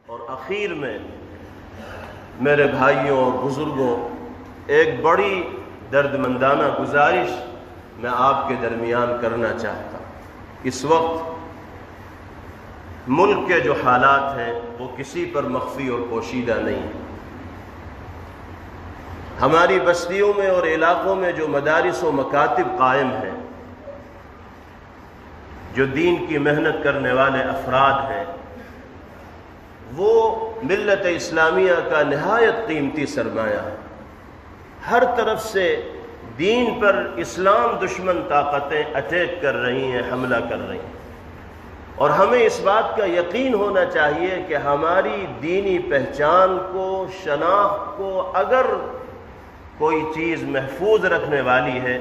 اور آخر میں میرے بھائیوں اور بزرگوں، ایک بڑی دردمندانہ گزارش میں آپ کے درمیان کرنا چاہتا ہوں۔ اس وقت ملک کے جو حالات ہیں وہ کسی پر مخفی اور پوشیدہ نہیں ہیں۔ ہماری بستیوں میں اور علاقوں میں جو مدارس و مکاتب قائم ہیں، جو دین کی محنت کرنے والے افراد ہیں، وہ ملت اسلامیہ کا نہایت قیمتی سرمایہ ہے۔ ہر طرف سے دین پر اسلام دشمن طاقتیں اٹیک کر رہی ہیں، حملہ کر رہی ہیں، اور ہمیں اس بات کا یقین ہونا چاہیے کہ ہماری دینی پہچان کو، شناخت کو اگر کوئی چیز محفوظ رکھنے والی ہے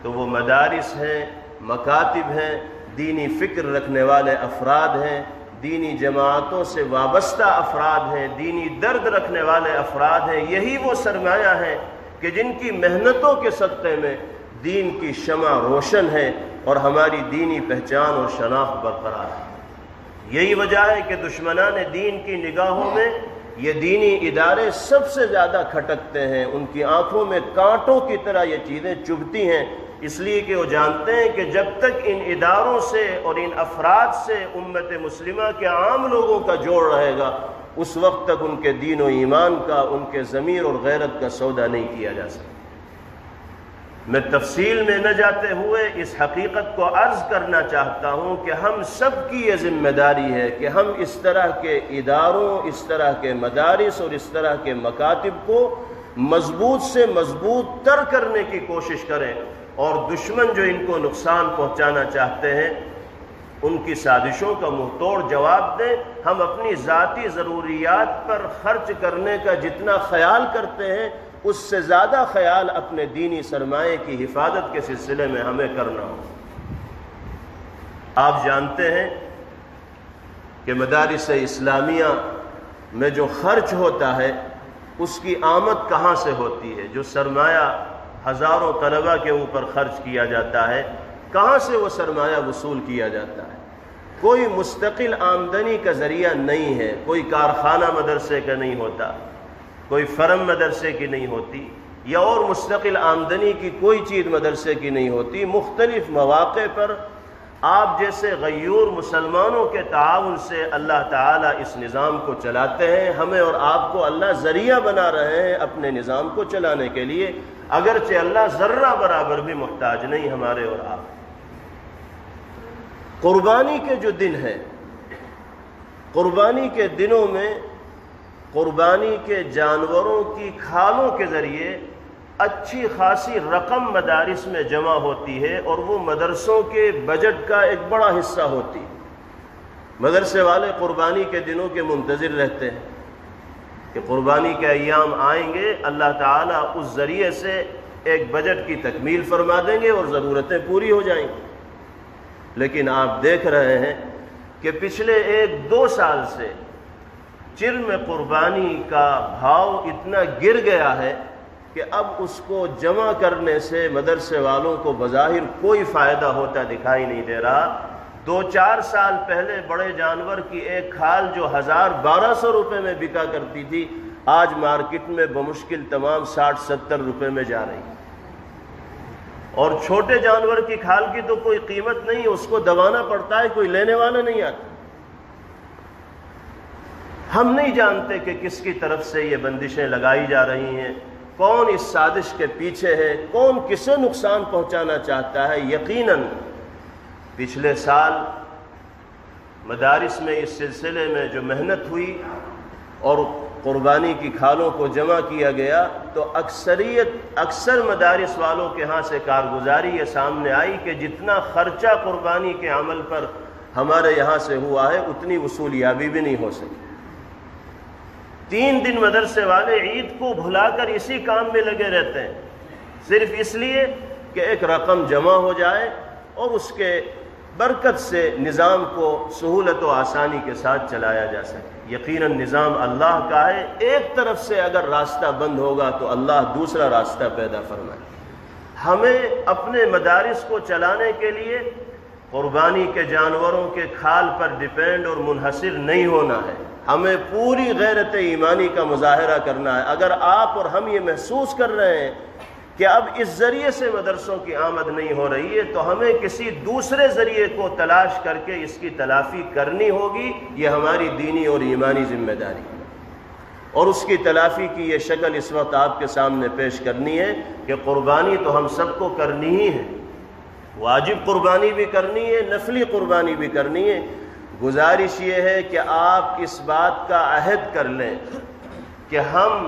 تو وہ مدارس ہیں، مکاتب ہیں، دینی فکر رکھنے والے افراد ہیں، دینی جماعتوں سے وابستہ افراد ہیں، دینی درد رکھنے والے افراد ہیں۔ یہی وہ سرمایہ ہیں کہ جن کی محنتوں کے صدقے میں دین کی شمع روشن ہے اور ہماری دینی پہچان اور شناخت برقرار ہے۔ یہی وجہ ہے کہ دشمنان دین کی نگاہوں میں یہ دینی ادارے سب سے زیادہ کھٹکتے ہیں، ان کی آنکھوں میں کانٹوں کی طرح یہ چیزیں چبھتی ہیں، اس لیے کہ وہ جانتے ہیں کہ جب تک ان اداروں سے اور ان افراد سے امت مسلمہ کے عام لوگوں کا جوڑ رہے گا، اس وقت تک ان کے دین و ایمان کا، ان کے ضمیر اور غیرت کا سودا نہیں کیا جا سکتا۔ میں تفصیل میں نہ جاتے ہوئے اس حقیقت کو عرض کرنا چاہتا ہوں کہ ہم سب کی یہ ذمہ داری ہے کہ ہم اس طرح کے اداروں، اس طرح کے مدارس اور اس طرح کے مکاتب کو مضبوط سے مضبوط تر کرنے کی کوشش کریں، اور دشمن جو ان کو نقصان پہنچانا چاہتے ہیں ان کی سازشوں کا منہ توڑ جواب دیں۔ ہم اپنی ذاتی ضروریات پر خرچ کرنے کا جتنا خیال کرتے ہیں، اس سے زیادہ خیال اپنے دینی سرمایے کی حفاظت کے سلسلے میں ہمیں کرنا ہو۔ آپ جانتے ہیں کہ مدارس اسلامیہ میں جو خرچ ہوتا ہے اس کی آمد کہاں سے ہوتی ہے؟ جو سرمایہ ہزاروں طلبہ کے اوپر خرچ کیا جاتا ہے، کہاں سے وہ سرمایہ وصول کیا جاتا ہے؟ کوئی مستقل آمدنی کا ذریعہ نہیں ہے، کوئی کارخانہ مدرسے کا نہیں ہوتا، کوئی فرم مدرسے کی نہیں ہوتی، یا اور مستقل آمدنی کی کوئی چیز مدرسے کی نہیں ہوتی۔ مختلف مواقع پر آپ جیسے غیور مسلمانوں کے تعاون سے اللہ تعالیٰ اس نظام کو چلاتے ہیں۔ ہمیں اور آپ کو اللہ ذریعہ بنا رہے ہیں اپنے نظام کو چلانے کے لیے، اگرچہ اللہ ذرہ برابر بھی محتاج نہیں ہمارے اور آپ۔ قربانی کے جو دن ہیں، قربانی کے دنوں میں قربانی کے جانوروں کی کھالوں کے ذریعے اچھی خاصی رقم مدارس میں جمع ہوتی ہے، اور وہ مدرسوں کے بجٹ کا ایک بڑا حصہ ہوتی ہے۔ مدرسے والے قربانی کے دنوں کے منتظر رہتے ہیں کہ قربانی کے ایام آئیں گے، اللہ تعالیٰ اس ذریعے سے ایک بجٹ کی تکمیل فرما دیں گے اور ضرورتیں پوری ہو جائیں گی۔ لیکن آپ دیکھ رہے ہیں کہ پچھلے 1-2 سال سے چرم قربانی کا بھاؤ اتنا گر گیا ہے کہ اب اس کو جمع کرنے سے مدرسے والوں کو بظاہر کوئی فائدہ ہوتا دکھائی نہیں دے رہا۔ 2-4 سال پہلے بڑے جانور کی ایک کھال جو 1200 روپے میں بکا کرتی تھی، آج مارکیٹ میں بمشکل تمام 60-70 روپے میں جا رہی ہے، اور چھوٹے جانور کی کھال کی تو کوئی قیمت نہیں، اس کو دبانا پڑتا ہے، کوئی لینے والا نہیں آتا۔ ہم نہیں جانتے کہ کس کی طرف سے یہ بندشیں لگائی جا رہی ہیں، کون اس سازش کے پیچھے ہے، کون کسے نقصان پہنچانا چاہتا ہے۔ یقیناً پچھلے سال مدارس میں اس سلسلے میں جو محنت ہوئی اور قربانی کی کھالوں کو جمع کیا گیا، تو اکثر مدارس والوں کے ہاں سے کارگزاری یہ سامنے آئی کہ جتنا خرچہ قربانی کے عمل پر ہمارے یہاں سے ہوا ہے اتنی وصولیابی بھی نہیں ہو سکی۔ 3 دن مدرسے والے عید کو بھلا کر اسی کام میں لگے رہتے ہیں، صرف اس لیے کہ ایک رقم جمع ہو جائے اور اس کے برکت سے نظام کو سہولت و آسانی کے ساتھ چلایا جا سکے۔ یقیناً نظام اللہ کا ہے، ایک طرف سے اگر راستہ بند ہوگا تو اللہ دوسرا راستہ پیدا فرمائے۔ ہمیں اپنے مدارس کو چلانے کے لیے قربانی کے جانوروں کے کھال پر ڈیپینڈ اور منحصر نہیں ہونا ہے، ہمیں پوری غیرت ایمانی کا مظاہرہ کرنا ہے۔ اگر آپ اور ہم یہ محسوس کر رہے ہیں کہ اب اس ذریعے سے مدرسوں کی آمد نہیں ہو رہی ہے تو ہمیں کسی دوسرے ذریعے کو تلاش کر کے اس کی تلافی کرنی ہوگی، یہ ہماری دینی اور ایمانی ذمہ داری ہے۔ اور اس کی تلافی کی یہ شکل اس وقت آپ کے سامنے پیش کرنی ہے کہ قربانی تو ہم سب کو کرنی ہی ہے، واجب قربانی بھی کرنی ہے، نفلی قربانی بھی کرنی ہے۔ گزارش یہ ہے کہ آپ اس بات کا عہد کر لیں کہ ہم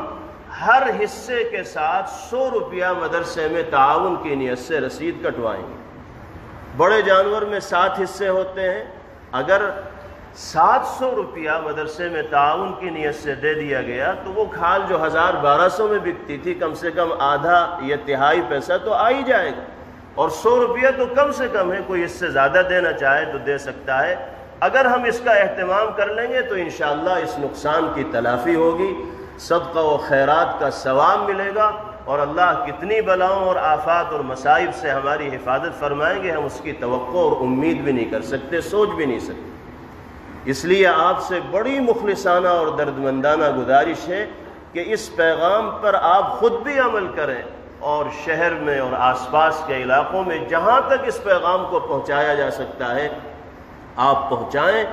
ہر حصے کے ساتھ 100 روپیہ مدرسے میں تعاون کی نیت سے رسید کٹوائیں گے۔ بڑے جانور میں 7 حصے ہوتے ہیں، اگر 700 روپیہ مدرسے میں تعاون کی نیت سے دے دیا گیا تو وہ کھال جو 1200 میں بکتی تھی کم سے کم آدھا یا تہائی پیسہ تو آ ہی جائے گا، اور 100 روپیہ تو کم سے کم ہے، کوئی اس سے زیادہ دینا چاہے تو دے سکتا ہے۔ اگر ہم اس کا اہتمام کر لیں گے تو انشاءاللہ اس نقصان کی تلافی ہوگی، صدقہ و خیرات کا ثواب ملے گا، اور اللہ کتنی بلاؤں اور آفات اور مصائب سے ہماری حفاظت فرمائیں گے ہم اس کی توقع اور امید بھی نہیں کر سکتے، سوچ بھی نہیں سکتے۔ اس لیے آپ سے بڑی مخلصانہ اور دردمندانہ گزارش ہے کہ اس پیغام پر آپ خود بھی عمل کریں، اور شہر میں اور آس پاس کے علاقوں میں جہاں تک اس پیغام کو پہنچایا جا سکتا ہے آپ پہنچائیں،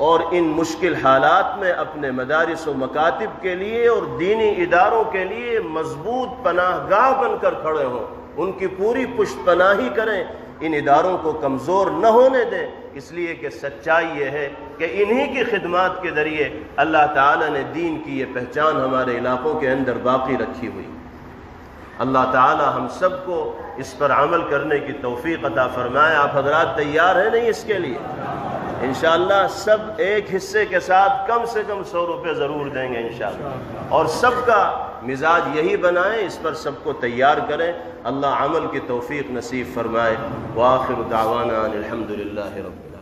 اور ان مشکل حالات میں اپنے مدارس و مکاتب کے لیے اور دینی اداروں کے لیے مضبوط پناہ گاہ بن کر کھڑے ہوں، ان کی پوری پشت پناہی کریں، ان اداروں کو کمزور نہ ہونے دیں، اس لیے کہ سچائی یہ ہے کہ انہی کی خدمات کے ذریعے اللہ تعالیٰ نے دین کی یہ پہچان ہمارے علاقوں کے اندر باقی رکھی ہوئی۔ اللہ تعالیٰ ہم سب کو اس پر عمل کرنے کی توفیق عطا فرمائے۔ آپ حضرات تیار ہیں نہیں اس کے لیے؟ انشاءاللہ سب ایک حصے کے ساتھ کم سے کم 100 روپے ضرور دیں گے انشاءاللہ، اور سب کا مزاج یہی بنائیں، اس پر سب کو تیار کریں۔ اللہ عمل کی توفیق نصیب فرمائے۔ وآخر دعوانا ان الحمد للہ رب